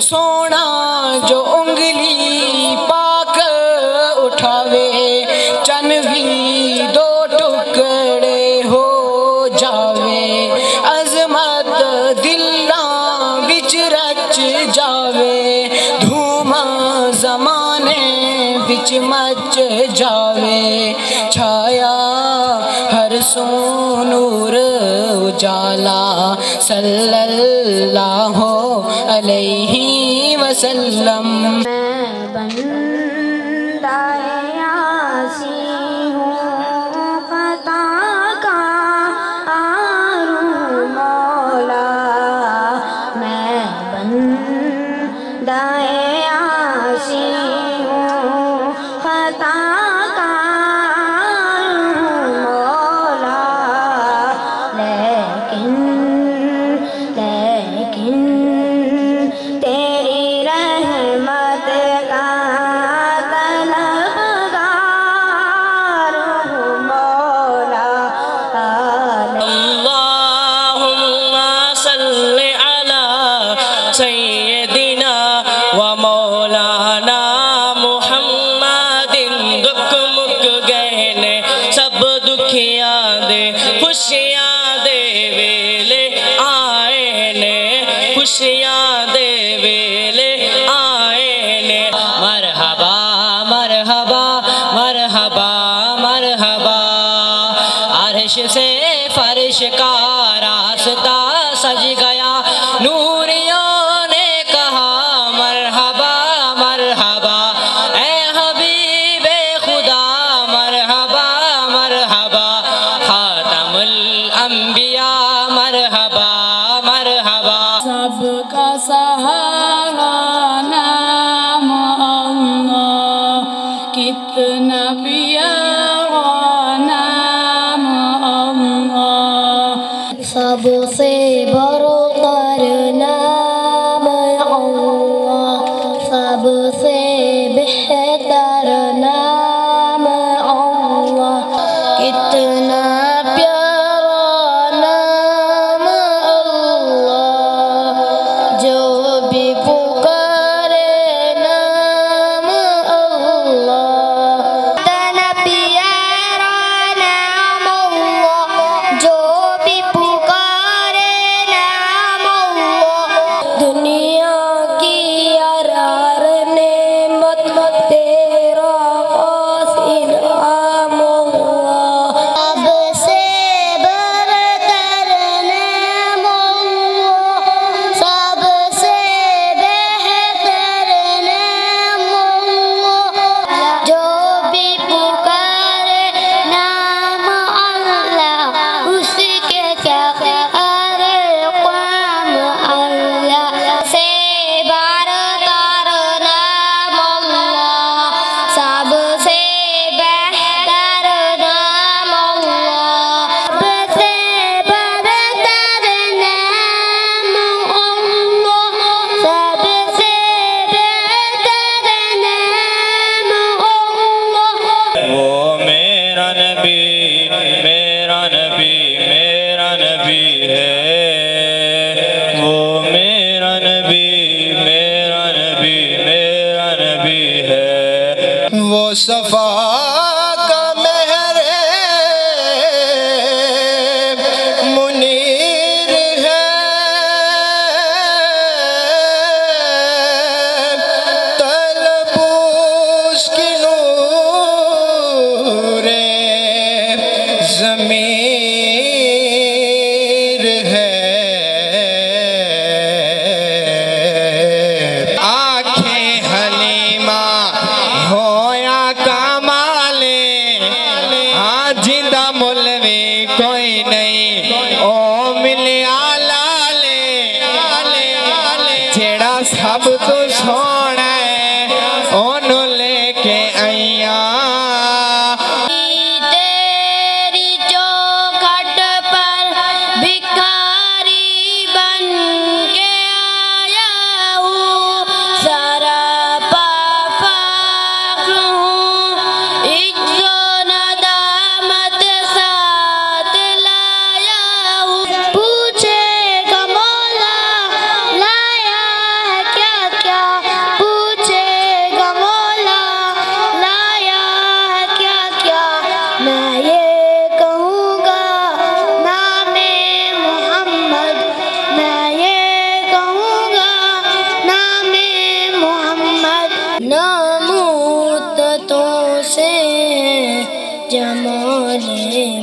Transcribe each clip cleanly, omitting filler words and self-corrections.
سونا جو انگلی پاک اٹھاوے چن بھی دو ٹکڑے ہو جاوے عظمت دلاں وچ رچ جاوے دھوماں زمانے وچ مچ جاوے چھایا ہر سو نور اجالا صلی اللہ علیہ وسلم میں بندہ یاسی ہوں خطا کا آروں مولا میں بندہ یاسی ہوں خطا کا آروں مولا لیکن تیری رحمت کا طلبگار ہوں مولا اللہم صلی علی سیدنا و مولانا محمد دکھ مک گئے نے سب دکھیاں دے خوشیاں دے ویلے آئے نے خوشیاں دے ویلے آئے نے مرحبا مرحبا مرحبا مرحبا عرش سے فرش کا راستہ سج گیا نوریوں نے کہا مرحبا مرحبا اے حبیب خدا مرحبا مرحبا خاتم الانبیاء مرحبا مرحبا سب کا سہارا نام اللہ کتنا پیارا نام اللہ سب سے برتر نام اللہ سب سے بہتر نام اللہ کتنا پیارا نام اللہ جو بھی پکارے نام اللہ کتنا پیارا نام اللہ جو بھی پکارے نام اللہ دنیا کی ہر نعمت تیرا خاص انعام اللہ سب سے برتر نام اللہ سب سے بہتر نام اللہ جو بھی پکارے نام اللہ اس کے کیا ہر قوم اللہ سے برتر نام اللہ سب سے بہتر نام اللہ سب سے برتر نام اللہ سب سے بہتر نام اللہ وہ میرا نبی میرا نبی میرا نبی ہے وہ میرا نبی میرا نبی میرا نبی ہے وہ صفا کا مہر منیر ہے طلبوس کی نور ضمیر ہے آنکھیں حلیمہ ہو یا کمالے جندہ ملوی کوئی نہیں او ملے آلالے جیڑا سب تو سونا ہے انہوں لے کے آئیاں تیری چوکھٹ پر بھکاری بن کے آیا ہوں سراپا فخر ہوں عجز و ندامت ساتھ لا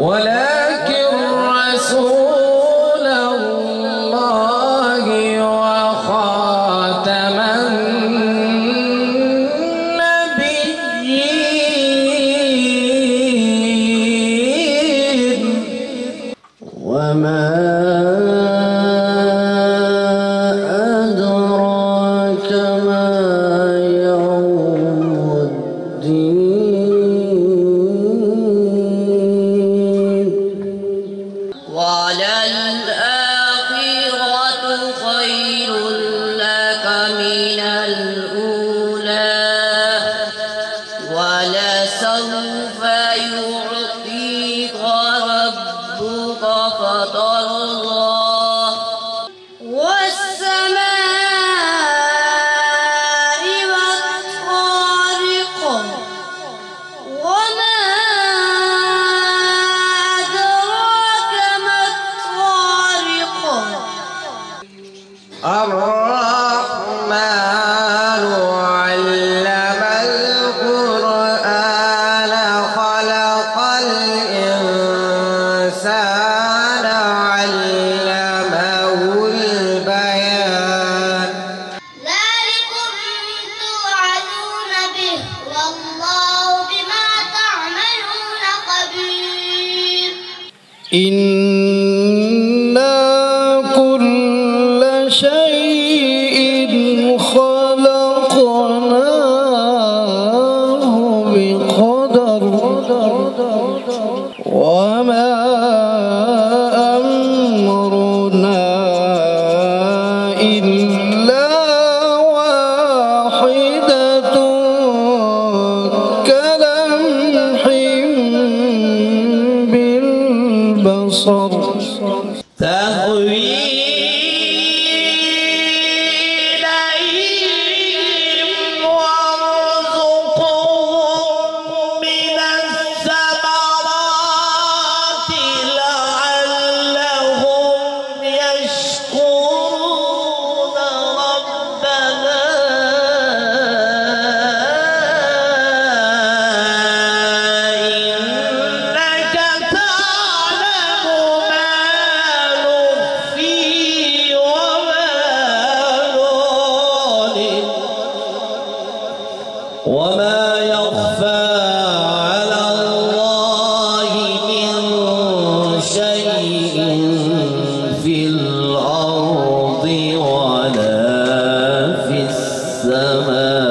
ولكن رسول الله وخاتم النبيين. وما أدراك ما يوم الدين. وللآخرة خير لك من الأولى، ولسوف يعطيك ربك فترضى. والسماء والطارق، وما أدراك ما الطارق. الرحمن علم القرآن خلق الإنسان علمه البيان. ذلكم توعدون به، والله بما تعملون خبير. إنا كل شيء خلقناه بقدر، وما أمرنا إلا واحدة كلمح بالبصر. تهوي إليهم وارزقهم من الثمرات لعلهم يشكرون ربنا إنك تعلم ما نخفي وما نعلن وما يخفى على الله من شيء في الأرض ولا في السماء.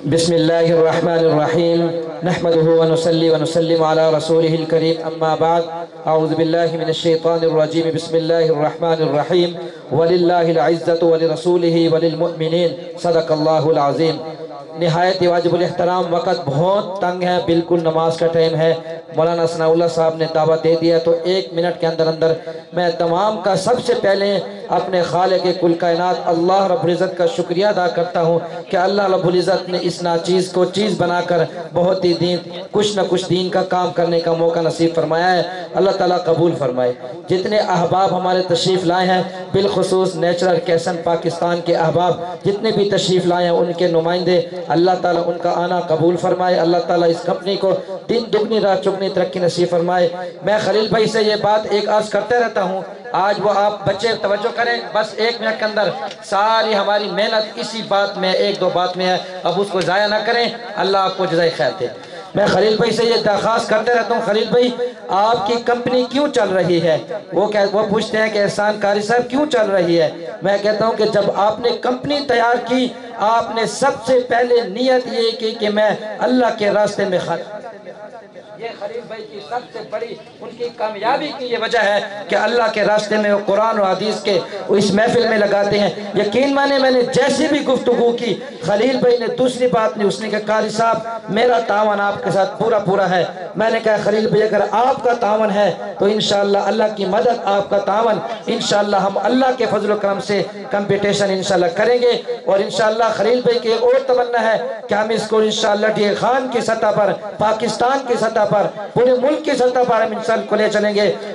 بسم الله الرحمن الرحيم نحمده ونصلي ونسلم على رسوله الكريم أما بعد أعوذ بالله من الشيطان الرجيم بسم الله الرحمن الرحيم ولله العزة ولرسوله وللمؤمنين صدق الله العظيم نہایت واجب الاحترام وقت بہت تنگ ہے بالکل نماز کا ٹائم ہے مولانا ثناءاللہ صاحب نے دعوت دے دیا تو 1 منٹ کے اندر میں تمام کا سب سے پہلے اپنے خالق کل کائنات اللہ رب العزت کا شکریہ ادا کرتا ہوں کہ اللہ رب العزت نے اس ناچیز کو چیز بنا کر بہت ہی کچھ نہ کچھ دین کا کام کرنے کا موقع نصیب فرمایا ہے اللہ تعالیٰ قبول فرمائے جتنے احباب ہمارے تشریف لائے ہیں بالخصوص نیچرل کیسن پاکستان کے احباب جتنے بھی تشریف لائے ہیں ان کے نمائندے اللہ تعالیٰ ان کا آنا قبول فرمائے اللہ تعالیٰ اس کمپنی کو دن دگنی رات چگنی ترقی نصیب فرمائے میں خلیل بھائی سے یہ بات ایک عرض کرتے رہتا ہوں آج وہ آپ بچے توجہ کریں بس 1 منٹ کے اندر ساری ہماری محنت اسی بات میں 1-2 بات میں ہے اب اس کو ضائع نہ کریں اللہ آپ کو جزائے خیر دے میں خلیل بھائی سے یہ درخواست کرتے رہتا ہوں خلیل بھائی آپ کی کمپنی کیوں چل رہی ہے وہ پوچھتے ہیں کہ احسان قاری صاحب کیوں چل رہی ہے میں کہتا ہوں کہ جب آپ نے کمپنی تیار کی آپ نے سب سے پہلے نیت یہ کی کہ میں اللہ کے راستے میں یہ خلیل بھائی کی سب سے بڑی ان کی کامیابی کی یہ وجہ ہے کہ اللہ کے راستے میں وہ قرآن و حدیث کے اس محفل میں لگاتے ہیں یقین مانے میں نے جیسی بھی گفتگو کی خلیل بھائی نے دوسری بات نہیں اس نے کہا قاری صاحب میرا تعاون آپ کے ساتھ پورا ہے میں نے کہا خلیل بھائی اگر آپ کا تعاون ہے تو انشاءاللہ اللہ کی مدد آپ کا تعاون انشاءاللہ ہم اللہ کے فضل و کرم سے کمپٹیشن انشاءاللہ کریں گے اور انشاءاللہ خلیل بھائی کی اور تمنا ہے کہ ہم اس کو انشاءاللہ ڈی خان کی سطح پر پاکستان کی سطح پر پورے ملک کی سطح پر ہم انشاءاللہ کو لے چلیں گے